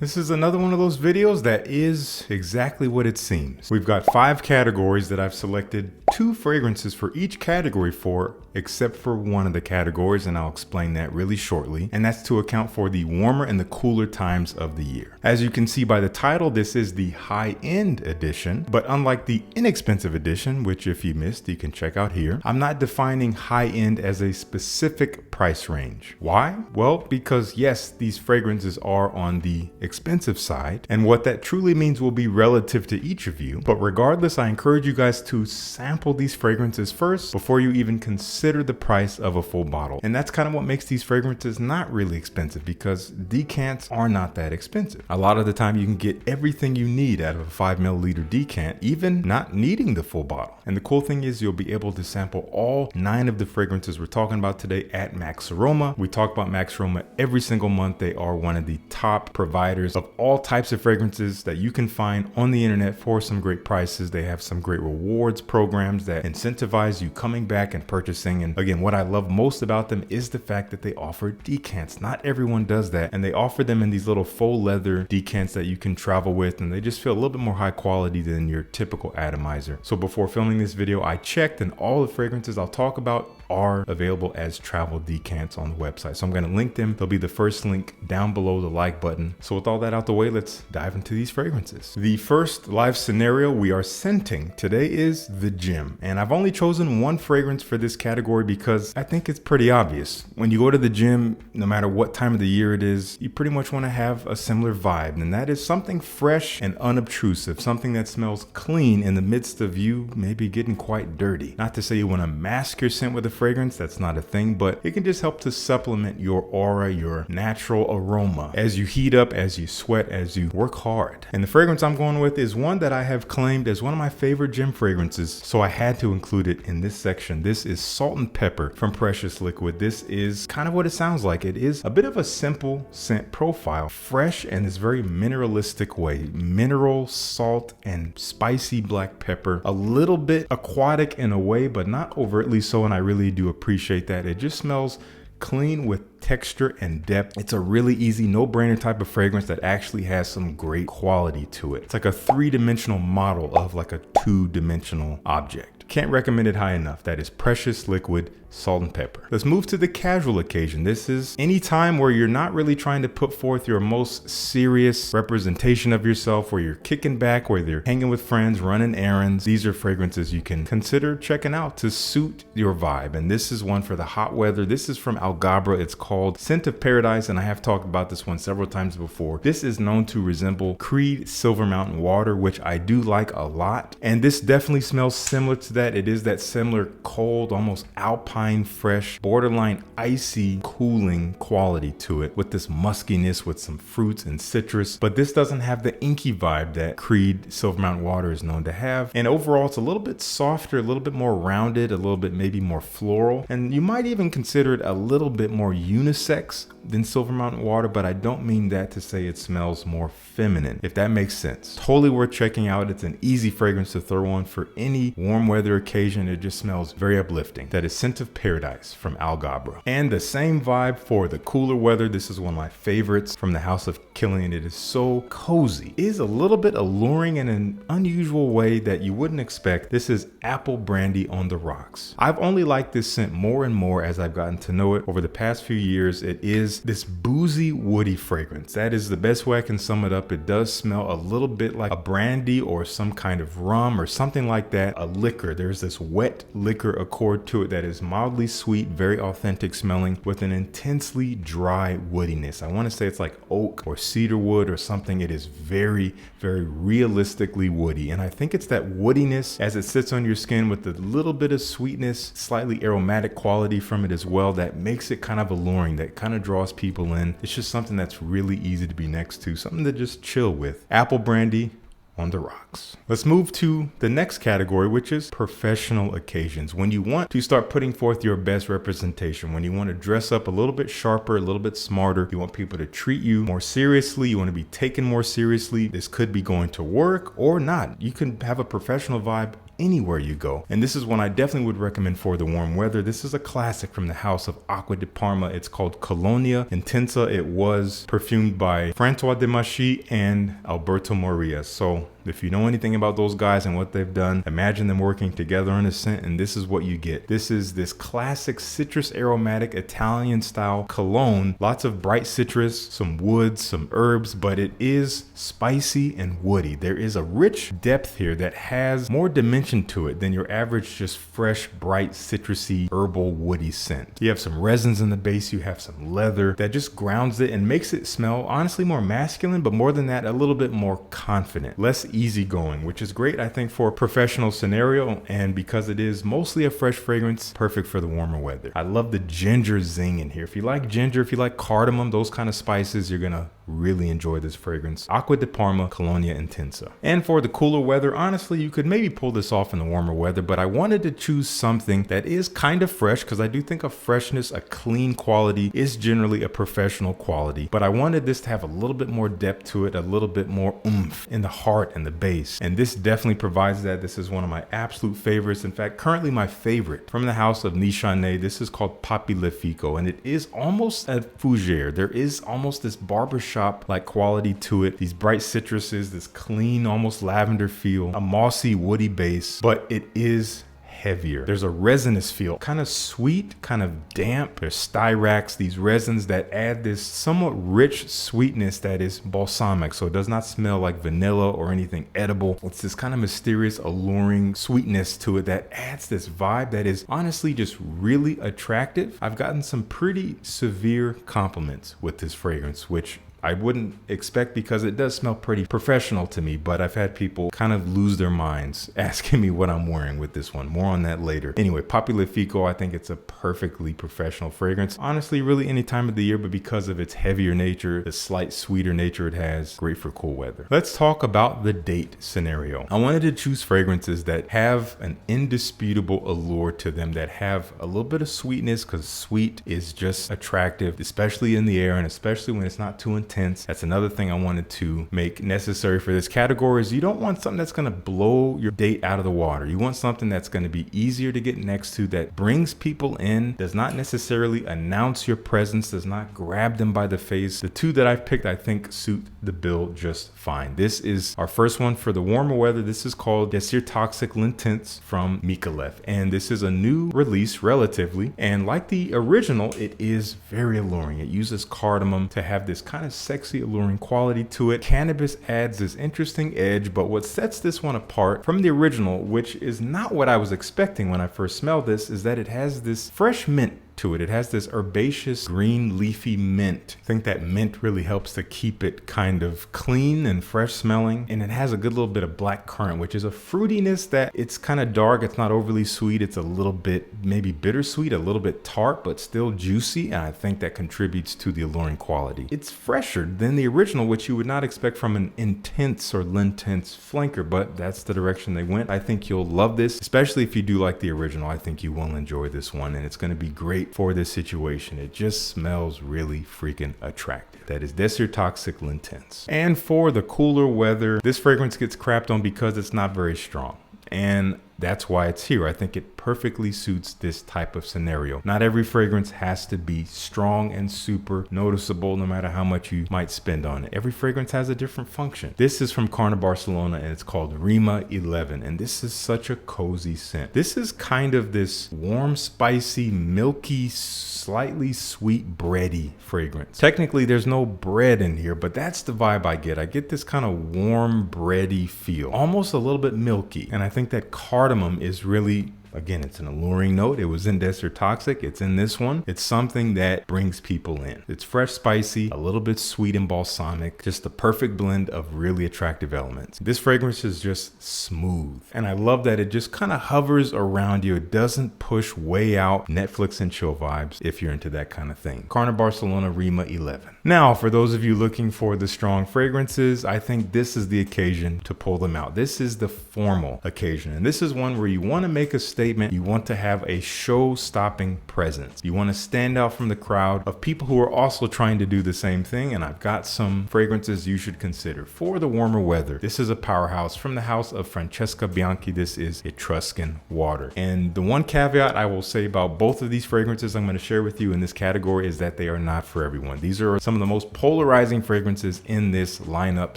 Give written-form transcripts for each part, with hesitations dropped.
This is another one of those videos that is exactly what it seems. We've got 5 categories that I've selected 2 fragrances for each category for, except for one of the categories, and I'll explain that really shortly. And that's to account for the warmer and the cooler times of the year. As you can see by the title, this is the high-end edition, but unlike the inexpensive edition, which if you missed, you can check out here, I'm not defining high-end as a specific price range. Why? Well, because yes, these fragrances are on the expensive side, and what that truly means will be relative to each of you. But regardless, I encourage you guys to sample these fragrances first before you even consider the price of a full bottle. And that's kind of what makes these fragrances not really expensive, because decants are not that expensive. A lot of the time you can get everything you need out of a 5 milliliter decant, even not needing the full bottle. And the cool thing is you'll be able to sample all 9 of the fragrances we're talking about today at Max Aroma. We talk about Max Aroma every single month. They are one of the top providers of all types of fragrances that you can find on the internet for some great prices. They have some great rewards programs that incentivize you coming back and purchasing. And again, what I love most about them is the fact that they offer decants. Not everyone does that, and they offer them in these little faux leather decants that you can travel with, and they just feel a little bit more high quality than your typical atomizer. So before filming this video, I checked, and all the fragrances I'll talk about are available as travel decants on the website. So I'm going to link them. They'll be the first link down below the like button. So with all that out the way, let's dive into these fragrances. The first live scenario we are scenting today is the gym. And I've only chosen one fragrance for this category because I think it's pretty obvious. When you go to the gym, no matter what time of the year it is, you pretty much want to have a similar vibe. And that is something fresh and unobtrusive, something that smells clean in the midst of you maybe getting quite dirty. Not to say you want to mask your scent with a fragrance, that's not a thing, but it can just help to supplement your aura, your natural aroma as you heat up, as you sweat, as you work hard. And the fragrance I'm going with is one that I have claimed as one of my favorite gym fragrances, so I had to include it in this section. This is Salt and Pepper from Precious Liquid. This is kind of what it sounds like. It is a bit of a simple scent profile, fresh in this very mineralistic way. Mineral, salt, and spicy black pepper. A little bit aquatic in a way, but not overtly so, and I really do appreciate that. It just smells clean with texture and depth. It's a really easy, no-brainer type of fragrance that actually has some great quality to it. It's like a 3-dimensional model of like a 2-dimensional object. Can't recommend it high enough. That is Precious Liquid Salt and Pepper. Let's move to the casual occasion. This is any time where you're not really trying to put forth your most serious representation of yourself, where you're kicking back, where you're hanging with friends, running errands. These are fragrances you can consider checking out to suit your vibe. And this is one for the hot weather. This is from Alghrabra. It's called Scent of Paradise, and I have talked about this one several times before. This is known to resemble Creed Silver Mountain Water, which I do like a lot. And this definitely smells similar to that. It is that similar cold, almost alpine, fresh, borderline icy, cooling quality to it, with this muskiness with some fruits and citrus. But this doesn't have the inky vibe that Creed Silver Mountain Water is known to have. And overall, it's a little bit softer, a little bit more rounded, a little bit maybe more floral. And you might even consider it a little bit more unisex than Silver Mountain Water, but I don't mean that to say it smells more feminine, if that makes sense. Totally worth checking out. It's an easy fragrance to throw on for any warm weather occasion. It just smells very uplifting. That is Scent of Paradise from Alghrabra. And the same vibe for the cooler weather. This is one of my favorites from the house of Kilian. It is so cozy. It is a little bit alluring in an unusual way that you wouldn't expect. This is Apple Brandy on the Rocks. I've only liked this scent more and more as I've gotten to know it over the past few years. It is this boozy, woody fragrance. That is the best way I can sum it up. It does smell a little bit like a brandy or some kind of rum or something like that. A liquor. There's this wet liquor accord to it that is mildly sweet, very authentic smelling, with an intensely dry woodiness. I want to say it's like oak or cedar wood or something. It is very, very realistically woody. And I think it's that woodiness as it sits on your skin with a little bit of sweetness, slightly aromatic quality from it as well, that makes it kind of alluring, that kind of draws people in. It's just something that's really easy to be next to, something to just chill with. Apple Brandy on the Rocks. Let's move to the next category, which is professional occasions. When you want to start putting forth your best representation, when you want to dress up a little bit sharper, a little bit smarter, you want people to treat you more seriously, you want to be taken more seriously. This could be going to work or not. You can have a professional vibe anywhere you go. And this is one I definitely would recommend for the warm weather. This is a classic from the house of Acqua di Parma. It's called Colonia Intensa. It was perfumed by François de Machy and Alberto Moria. So if you know anything about those guys and what they've done, imagine them working together on a scent, and this is what you get. This is this classic citrus aromatic Italian style cologne. Lots of bright citrus, some woods, some herbs, but it is spicy and woody. There is a rich depth here that has more dimension to it than your average just fresh, bright, citrusy, herbal, woody scent. You have some resins in the base, you have some leather that just grounds it and makes it smell honestly more masculine, but more than that, a little bit more confident, less easygoing, which is great, I think, for a professional scenario. And because it is mostly a fresh fragrance, perfect for the warmer weather. I love the ginger zing in here. If you like ginger, if you like cardamom, those kind of spices, you're gonna really enjoy this fragrance. Acqua di Parma Colonia Intensa. And for the cooler weather, honestly, you could maybe pull this off in the warmer weather, but I wanted to choose something that is kind of fresh, because I do think a freshness, a clean quality is generally a professional quality, but I wanted this to have a little bit more depth to it, a little bit more oomph in the heart and the base. And this definitely provides that. This is one of my absolute favorites. In fact, currently my favorite from the house of Nishane. This is called Papilefiko, and it is almost a fougere. There is almost this barbershop like quality to it. These bright citruses, this clean, almost lavender feel, a mossy, woody base, but it is heavier. There's a resinous feel, kind of sweet, kind of damp. There's styrax, these resins that add this somewhat rich sweetness that is balsamic, so it does not smell like vanilla or anything edible. It's this kind of mysterious, alluring sweetness to it that adds this vibe that is honestly just really attractive. I've gotten some pretty severe compliments with this fragrance, which I wouldn't expect because it does smell pretty professional to me, but I've had people kind of lose their minds asking me what I'm wearing with this one. More on that later. Anyway, Papilefiko, I think it's a perfectly professional fragrance. Honestly, really any time of the year, but because of its heavier nature, the slight sweeter nature it has, great for cool weather. Let's talk about the date scenario. I wanted to choose fragrances that have an indisputable allure to them, that have a little bit of sweetness, because sweet is just attractive, especially in the air and especially when it's not too intense. That's another thing I wanted to make necessary for this category is you don't want something that's going to blow your date out of the water. You want something that's going to be easier to get next to, that brings people in, does not necessarily announce your presence, does not grab them by the face. The two that I've picked, I think, suit the bill just fine. This is our first one for the warmer weather. This is called DesirToxic L'Intense from Micallef, and this is a new release relatively, and like the original, it is very alluring. It uses cardamom to have this kind of sexy, alluring quality to it. Cannabis adds this interesting edge, but what sets this one apart from the original, which is not what I was expecting when I first smelled this, is that it has this fresh mint to it. It has this herbaceous green leafy mint. I think that mint really helps to keep it kind of clean and fresh smelling. And it has a good little bit of black currant, which is a fruitiness that it's kind of dark. It's not overly sweet. It's a little bit maybe bittersweet, a little bit tart, but still juicy. And I think that contributes to the alluring quality. It's fresher than the original, which you would not expect from an intense or L'Intense flanker, but that's the direction they went. I think you'll love this, especially if you do like the original. I think you will enjoy this one, and it's going to be great for this situation. It just smells really freaking attractive. That is DesirToxic L'Intense. And for the cooler weather, this fragrance gets crapped on because it's not very strong. And that's why it's here. I think it perfectly suits this type of scenario. Not every fragrance has to be strong and super noticeable, no matter how much you might spend on it. Every fragrance has a different function. This is from Carner, Barcelona, and it's called Rima 11. And this is such a cozy scent. This is kind of this warm, spicy, milky, slightly sweet, bready fragrance. Technically, there's no bread in here, but that's the vibe I get. I get this kind of warm, bready feel, almost a little bit milky. And I think that cardamom is really, again, it's an alluring note. It was in DesirToxic. It's in this one. It's something that brings people in. It's fresh, spicy, a little bit sweet and balsamic, just the perfect blend of really attractive elements. This fragrance is just smooth. And I love that it just kind of hovers around you. It doesn't push way out Netflix and chill vibes if you're into that kind of thing. Carner, Barcelona, Rima 11. Now, for those of you looking for the strong fragrances, I think this is the occasion to pull them out. This is the formal occasion. And this is one where you want to make a statement statement. You want to have a show-stopping presence. You want to stand out from the crowd of people who are also trying to do the same thing. And I've got some fragrances you should consider for the warmer weather. This is a powerhouse from the house of Francesca Bianchi. This is Etruscan water. And the one caveat I will say about both of these fragrances I'm going to share with you in this category is that they are not for everyone. These are some of the most polarizing fragrances in this lineup.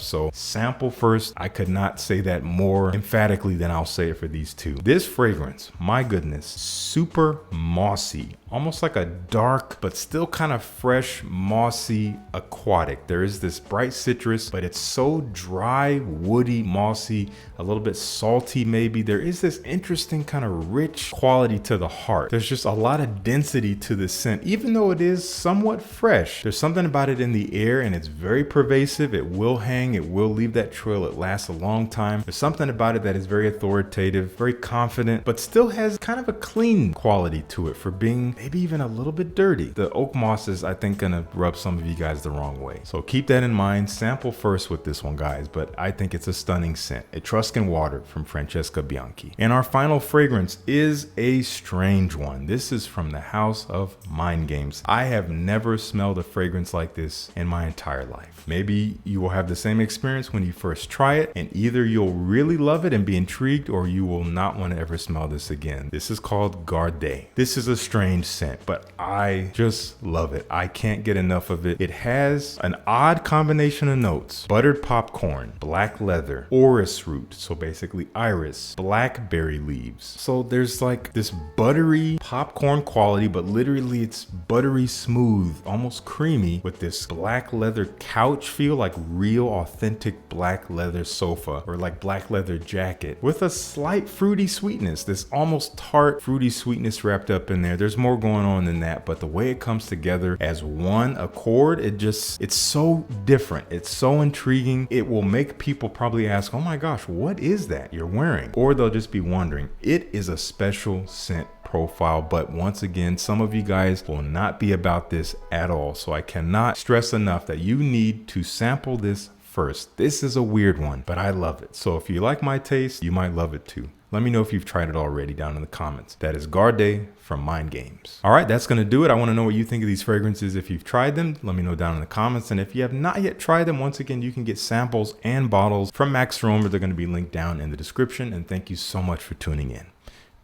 So sample first. I could not say that more emphatically than I'll say it for these two. This fragrance, my goodness, super mossy, almost like a dark but still kind of fresh, mossy, aquatic. There is this bright citrus, but it's so dry, woody, mossy, a little bit salty maybe. There is this interesting kind of rich quality to the heart. There's just a lot of density to the scent, even though it is somewhat fresh. There's something about it in the air and it's very pervasive. It will hang, it will leave that trail. It lasts a long time. There's something about it that is very authoritative, very confident, but still has kind of a clean quality to it for being maybe even a little bit dirty. The oak moss is, I think, gonna rub some of you guys the wrong way. So keep that in mind. Sample first with this one, guys, but I think it's a stunning scent. Etruscan water from Francesca Bianchi. And our final fragrance is a strange one. This is from the house of Mind Games. I have never smelled a fragrance like this in my entire life. Maybe you will have the same experience when you first try it, and either you'll really love it and be intrigued, or you will not want to ever smell this again. This is called Gardez. This is a strange scent, but I just love it. I can't get enough of it. It has an odd combination of notes: buttered popcorn, black leather, orris root, so basically iris, blackberry leaves. So there's like this buttery popcorn quality, but literally it's buttery smooth, almost creamy, with this black leather couch feel, like real authentic black leather sofa or like black leather jacket, with a slight fruity sweetness, this almost tart fruity sweetness wrapped up in there. There's more going on than that, but the way it comes together as one accord, it's so different. It's so intriguing. It will make people probably ask, oh my gosh, what is that you're wearing? Or they'll just be wondering. It is a special scent profile, but once again, some of you guys will not be about this at all. So I cannot stress enough that you need to sample this first. This is a weird one, but I love it. So if you like my taste, you might love it too. Let me know if you've tried it already down in the comments. That is Gardez from Mind Games. All right, that's gonna do it. I wanna know what you think of these fragrances. If you've tried them, let me know down in the comments. And if you have not yet tried them, once again, you can get samples and bottles from Max Romer. They're gonna be linked down in the description. And thank you so much for tuning in.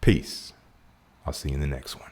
Peace. I'll see you in the next one.